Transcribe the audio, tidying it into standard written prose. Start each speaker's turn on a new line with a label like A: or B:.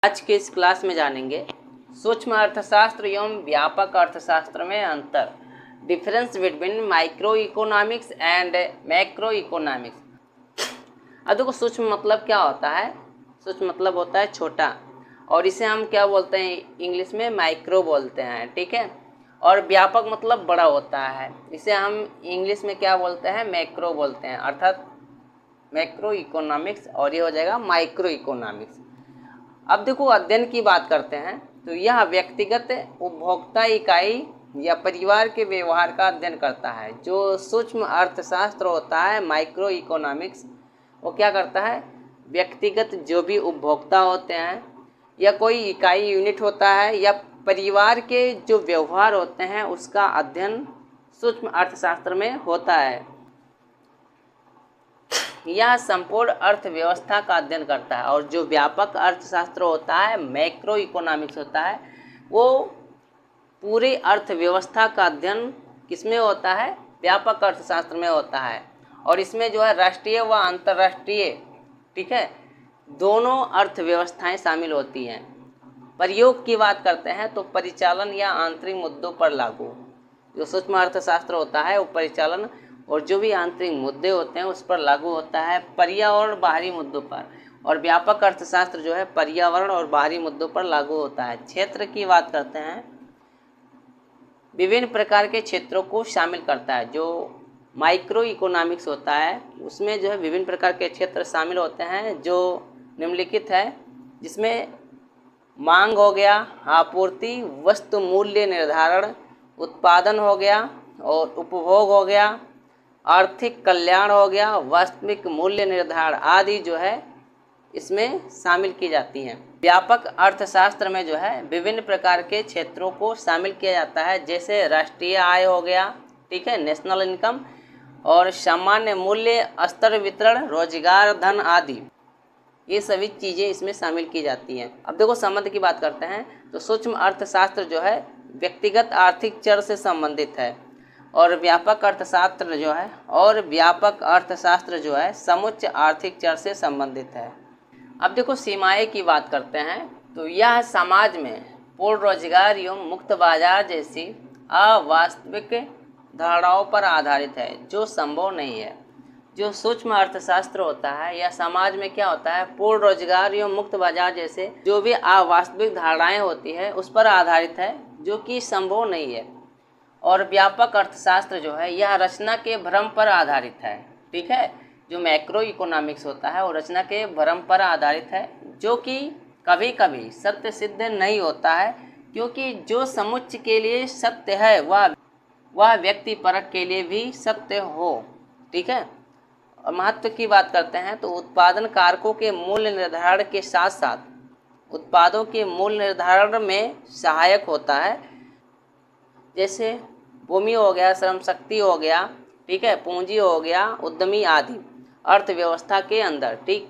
A: आज के इस क्लास में जानेंगे सूक्ष्म अर्थशास्त्र एवं व्यापक अर्थशास्त्र में अंतर, difference between micro economics and macro economics. अब देखो, सूक्ष्म मतलब क्या होता है? सूक्ष्म मतलब होता है छोटा, और इसे हम क्या बोलते हैं? इंग्लिश में माइक्रो बोलते हैं, ठीक है। और व्यापक मतलब बड़ा होता है, इसे हम इंग्लिश में क्या बोलते हैं? मैक्रो बोलते हैं, अर्थात मैक्रो इकोनॉमिक्स, और ये हो जाएगा माइक्रो इकोनॉमिक्स। अब देखो, अध्ययन की बात करते हैं तो यह व्यक्तिगत उपभोक्ता इकाई या परिवार के व्यवहार का अध्ययन करता है। जो सूक्ष्म अर्थशास्त्र होता है, माइक्रो इकोनॉमिक्स, वो क्या करता है? व्यक्तिगत जो भी उपभोक्ता होते हैं या कोई इकाई यूनिट होता है या परिवार के जो व्यवहार होते हैं, उसका अध्ययन सूक्ष्म अर्थशास्त्र में होता है। यह संपूर्ण अर्थव्यवस्था का अध्ययन करता है। और जो व्यापक अर्थशास्त्र होता है, मैक्रो इकोनॉमिक्स होता है, वो पूरी अर्थव्यवस्था का अध्ययन किसमें होता है? व्यापक अर्थशास्त्र में होता है। और इसमें जो है राष्ट्रीय व अंतर्राष्ट्रीय, ठीक है, दोनों अर्थव्यवस्थाएं शामिल होती हैं। प्रयोग की बात करते हैं तो परिचालन या आंतरिक मुद्दों पर लागू। जो सूक्ष्म अर्थशास्त्र होता है वो परिचालन और जो भी आंतरिक मुद्दे होते हैं उस पर लागू होता है, पर्यावरण बाहरी मुद्दों पर। और व्यापक अर्थशास्त्र जो है पर्यावरण और बाहरी मुद्दों पर लागू होता है। क्षेत्र की बात करते हैं, विभिन्न प्रकार के क्षेत्रों को शामिल करता है। जो माइक्रो इकोनॉमिक्स होता है उसमें जो है विभिन्न प्रकार के क्षेत्र शामिल होते हैं, जो निम्नलिखित है, जिसमें मांग हो गया, आपूर्ति, वस्तु मूल्य निर्धारण, उत्पादन हो गया और उपभोग हो गया, आर्थिक कल्याण हो गया, वास्तविक मूल्य निर्धारण आदि जो है इसमें शामिल की जाती हैं। व्यापक अर्थशास्त्र में जो है विभिन्न प्रकार के क्षेत्रों को शामिल किया जाता है, जैसे राष्ट्रीय आय हो गया, ठीक है, नेशनल इनकम, और सामान्य मूल्य, स्तर वितरण, रोजगार, धन आदि, ये सभी चीज़ें इसमें शामिल की जाती हैं। अब देखो, संबंध की बात करते हैं तो सूक्ष्म अर्थशास्त्र जो है व्यक्तिगत आर्थिक चर से संबंधित है, और व्यापक अर्थशास्त्र जो है समुच्च आर्थिक चर से संबंधित है। अब देखो, सीमाएं की बात करते हैं तो यह समाज में पूर्ण रोजगार एवं मुक्त बाजार जैसी अवास्तविक धारणाओं पर आधारित है, जो संभव नहीं है। जो सूक्ष्म अर्थशास्त्र होता है या समाज में क्या होता है? पूर्ण रोजगार एवं मुक्त बाजार जैसे जो भी अवास्तविक धारणाएं होती है उस पर आधारित है, जो कि संभव नहीं है। और व्यापक अर्थशास्त्र जो है यह रचना के भ्रम पर आधारित है, ठीक है। जो मैक्रो इकोनॉमिक्स होता है वो रचना के भ्रम पर आधारित है, जो कि कभी कभी सत्य सिद्ध नहीं होता है, क्योंकि जो समुच्चय के लिए सत्य है वह व्यक्ति परक के लिए भी सत्य हो, ठीक है। और महत्व की बात करते हैं तो उत्पादन कारकों के मूल्य निर्धारण के साथ साथ उत्पादों के मूल्य निर्धारण में सहायक होता है, जैसे भूमि हो गया, श्रम शक्ति हो गया, ठीक है, पूंजी हो गया, उद्यमी आदि अर्थव्यवस्था के अंदर, ठीक।